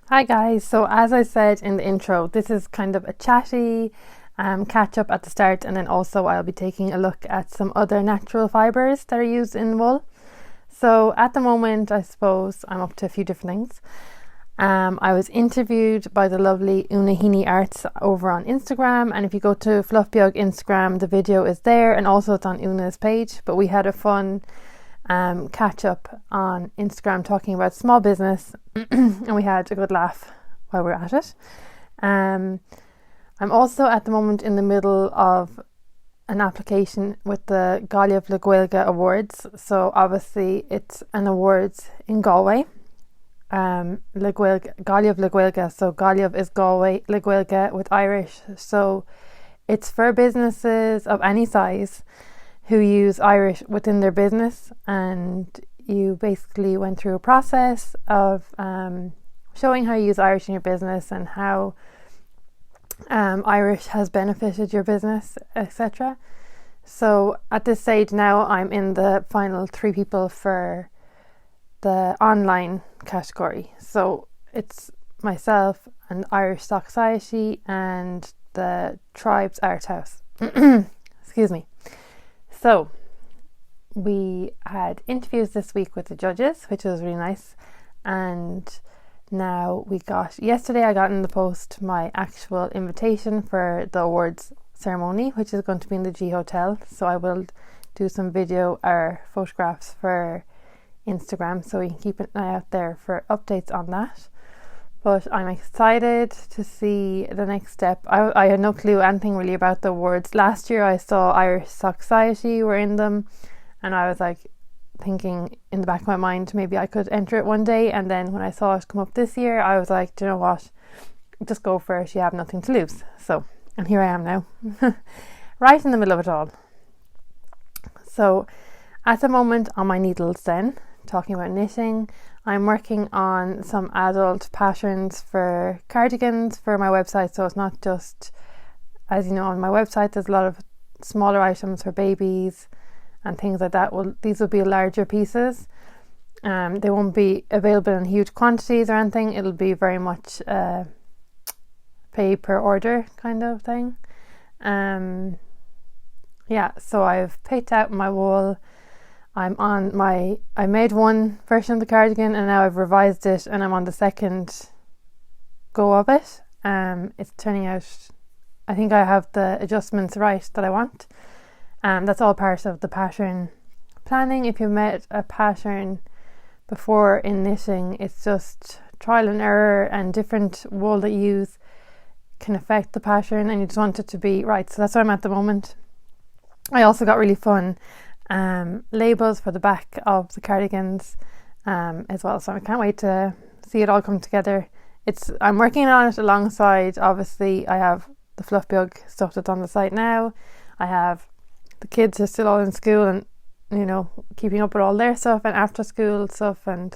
Hi guys, so as I said in the intro, this is kind of a chatty catch up at the start, and then also I'll be taking a look at some other natural fibres that are used in wool. So at the moment, I suppose I'm up to a few different things. I was interviewed by the lovely Una Heaney Arts over on Instagram, and if you go to Fluff My Life Instagram, the video is there, and also it's on Una's page. But we had a fun catch up on Instagram talking about small business and we had a good laugh while we were at it. I'm also at the moment in the middle of an application with the Gaillimh le Gaeilge Awards. So obviously it's an awards in Galway. Gaillimh le Gaeilge, so Gaillimh is Galway, le Gaeilge with Irish. So it's for businesses of any size who use Irish within their business, and you basically went through a process of showing how you use Irish in your business and how Irish has benefited your business, etc. So at this stage now, I'm in the final 3 people for the online category. So it's myself and Irish Stock Society and the Tribes Art House. Excuse me. So we had interviews this week with the judges, which was really nice. And now yesterday I got in the post my actual invitation for the awards ceremony, which is going to be in the G Hotel. So I will do some video or photographs for Instagram, so you can keep an eye out there for updates on that. But I'm excited to see the next step. I had no clue anything really about the awards. Last year I saw Irish Stock Society were in them, and I was like thinking in the back of my mind maybe I could enter it one day. And then when I saw it come up this year, I was like, do you know what? Just go for it. You have nothing to lose. So, and here I am now, right in the middle of it all. So at the moment on my needles then, talking about knitting, I'm working on some adult patterns for cardigans for my website. So it's not just, as you know, on my website there's a lot of smaller items for babies and things like that. Well, these will be larger pieces. They won't be available in huge quantities or anything. It'll be very much pay per order kind of thing. So I've picked out my wool. I made one version of the cardigan and now I've revised it and I'm on the second go of it. It's turning out, I think I have the adjustments right that I want. That's all part of the pattern planning. If you've made a pattern before in knitting, it's just trial and error, and different wool that you use can affect the pattern and you just want it to be right. So that's where I'm at the moment. I also got really fun labels for the back of the cardigans as well, so I can't wait to see it all come together. I'm working on it alongside, obviously I have the Fluff My Life stuff that's on the site now. I have the kids who are still all in school and, you know, keeping up with all their stuff and after school stuff and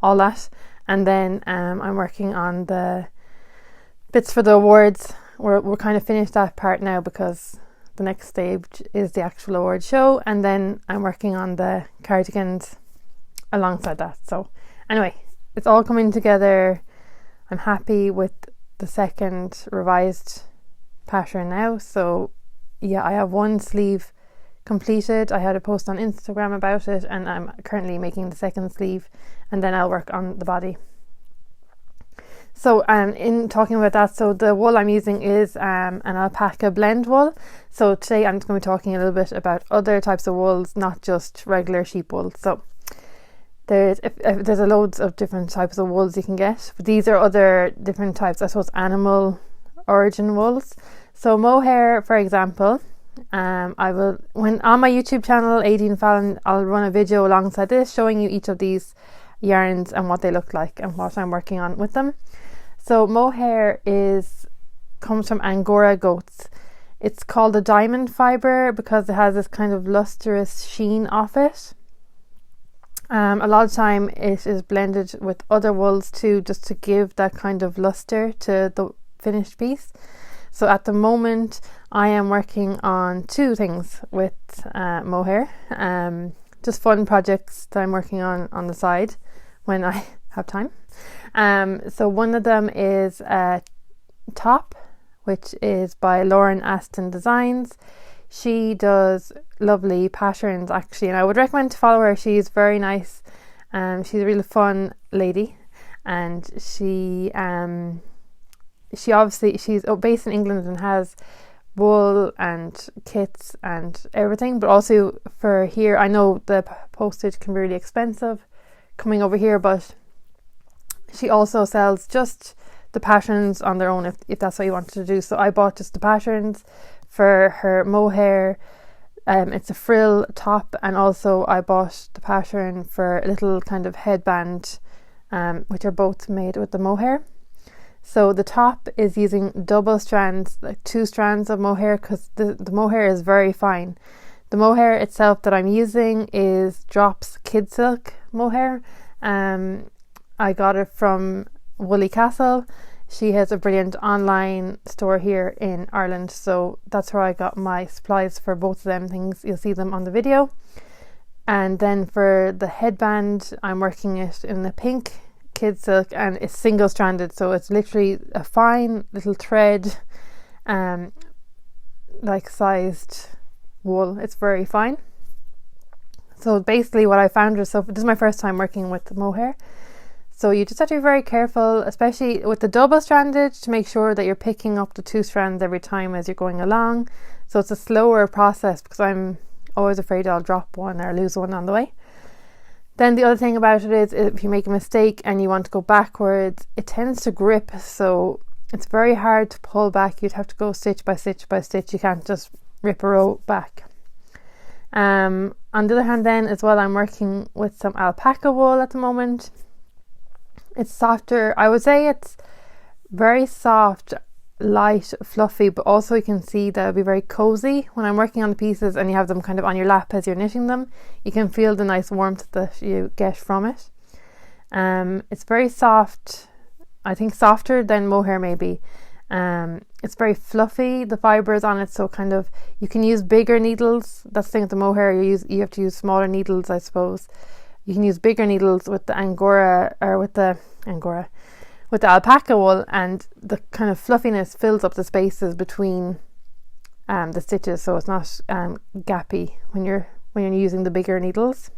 all that. And then I'm working on the bits for the awards. We're kind of finished that part now because the next stage is the actual award show, and then I'm working on the cardigans alongside that. So anyway, it's all coming together. I'm happy with the second revised pattern now. So yeah, I have one sleeve completed. I had a post on Instagram about it, and I'm currently making the second sleeve, and then I'll work on the body. So in talking about that, so the wool I'm using is an alpaca blend wool. So today I'm just going to be talking a little bit about other types of wools, not just regular sheep wool. So there's a loads of different types of wools you can get, but these are other different types, I suppose, animal origin wools. So mohair, for example, when on my YouTube channel, Aideen Fallon, I'll run a video alongside this showing you each of these yarns and what they look like and what I'm working on with them. So mohair comes from Angora goats. It's called a diamond fibre because it has this kind of lustrous sheen off it. A lot of time it is blended with other wools too, just to give that kind of luster to the finished piece. So at the moment I am working on 2 things with mohair, just fun projects that I'm working on the side when I have time. So one of them is a top, which is by Lauren Aston Designs. She does lovely patterns actually, and I would recommend to follow her. She's very nice. She's a really fun lady, and she's based in England and has wool and kits and everything, but also for here, I know the postage can be really expensive coming over here, but she also sells just the patterns on their own if that's what you wanted to do. So I bought just the patterns for her Mohair. It's a frill top, and also I bought the pattern for a little kind of headband, which are both made with the Mohair. So the top is using double strands, like 2 strands of Mohair, because the Mohair is very fine. The Mohair itself that I'm using is Drops Kid Silk Mohair. I got it from Woolly Castle. She has a brilliant online store here in Ireland, so that's where I got my supplies for both of them things. You'll see them on the video. And then for the headband, I'm working it in the pink Kid Silk, and it's single stranded, so it's literally a fine little thread, like sized wool. It's very fine. So basically what I found was, so this is my first time working with Mohair, so you just have to be very careful, especially with the double stranded, to make sure that you're picking up the 2 strands every time as you're going along. So it's a slower process, because I'm always afraid I'll drop one or lose one on the way. Then the other thing about it is, if you make a mistake and you want to go backwards, it tends to grip, so it's very hard to pull back. You'd have to go stitch by stitch by stitch. You can't just rip a row back. On the other hand then as well, I'm working with some alpaca wool at the moment. It's softer. I would say it's very soft, light, fluffy, but also you can see that it'll be very cozy when I'm working on the pieces and you have them kind of on your lap as you're knitting them. You can feel the nice warmth that you get from it. It's very soft, I think softer than Mohair maybe. It's very fluffy, the fibres on it, so kind of you can use bigger needles. That's the thing with the Mohair, you have to use smaller needles, I suppose. You can use bigger needles with the with the alpaca wool, and the kind of fluffiness fills up the spaces between the stitches, so it's not gappy when you're using the bigger needles.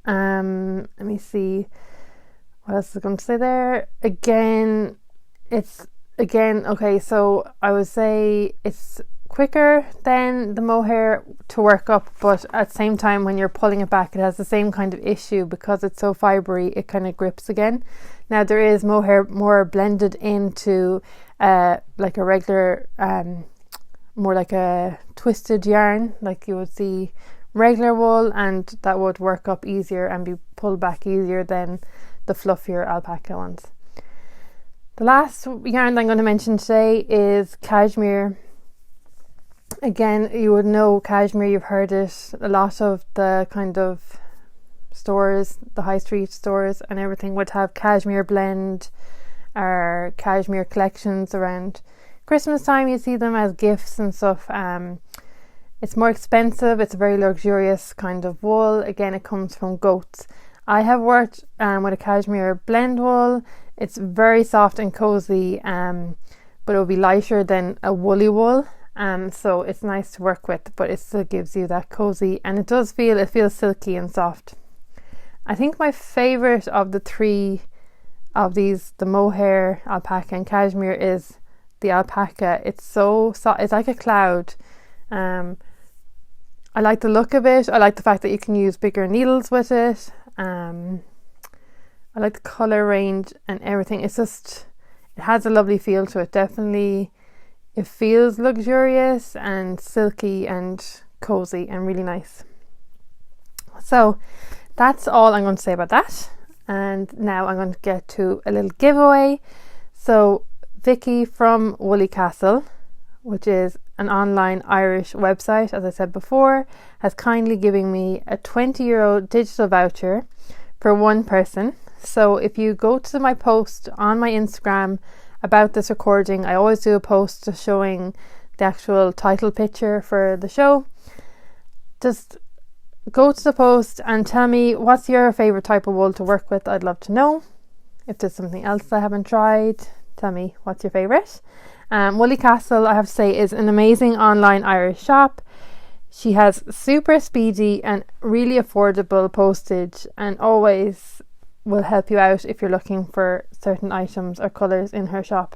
Let me see what else is going to say there. Okay, so I would say it's quicker than the Mohair to work up, but at the same time when you're pulling it back, it has the same kind of issue because it's so fibery, it kind of grips again. Now there is Mohair more blended into like a regular more like a twisted yarn, like you would see regular wool, and that would work up easier and be pulled back easier than the fluffier alpaca ones. The last yarn that I'm going to mention today is Cashmere. Again, you would know Cashmere, you've heard it. A lot of the kind of stores, the high street stores and everything, would have Cashmere blend or Cashmere collections around Christmas time. You see them as gifts and stuff. It's more expensive. It's a very luxurious kind of wool. Again, it comes from goats. I have worked with a Cashmere blend wool. It's very soft and cozy, but it will be lighter than a woolly wool. So it's nice to work with, but it still gives you that cozy, and it feels silky and soft. I think my favourite of the 3 of these, the Mohair, alpaca and Cashmere, is the alpaca. It's so soft, it's like a cloud. I like the look of it. I like the fact that you can use bigger needles with it. I like the colour range and everything. It has a lovely feel to it. Definitely it feels luxurious and silky and cozy and really nice. So that's all I'm going to say about that. And now I'm going to get to a little giveaway. So Vicky from Woolly Castle, which is an online Irish website, as I said before, has kindly given me a €20 digital voucher for one person. So if you go to my post on my Instagram about this recording, I always do a post showing the actual title picture for the show. Just go to the post and tell me what's your favourite type of wool to work with. I'd love to know. If there's something else I haven't tried, tell me what's your favourite. Woolly Castle, I have to say, is an amazing online Irish shop. She has super speedy and really affordable postage, and always will help you out if you're looking for certain items or colours in her shop.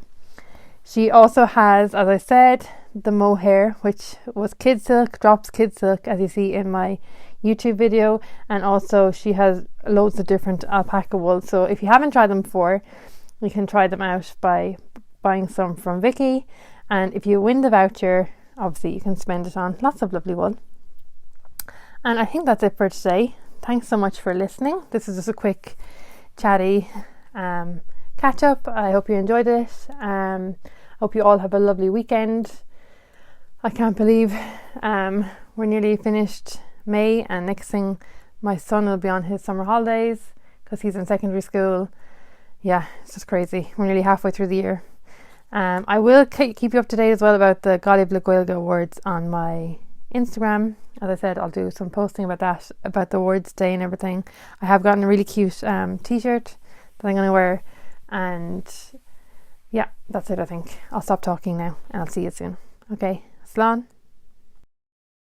She also has, as I said, the Mohair, which was kid silk, drops kid silk, as you see in my YouTube video, and also she has loads of different alpaca wool. So if you haven't tried them before, you can try them out by buying some from Vicky, and if you win the voucher, obviously you can spend it on lots of lovely wool. And I think that's it for today. Thanks so much for listening. This is just a quick chatty catch up. I hope you enjoyed it. Hope you all have a lovely weekend. I can't believe we're nearly finished May, and next thing my son will be on his summer holidays because he's in secondary school. Yeah, it's just crazy. We're nearly halfway through the year. I will keep you up to date as well about the Galib le Gaeilge Awards on my Instagram. As I said, I'll do some posting about that, about the awards day and everything. I have gotten a really cute t-shirt that I'm going to wear, and yeah, that's it. I think I'll stop talking now and I'll see you soon. Okay, slán.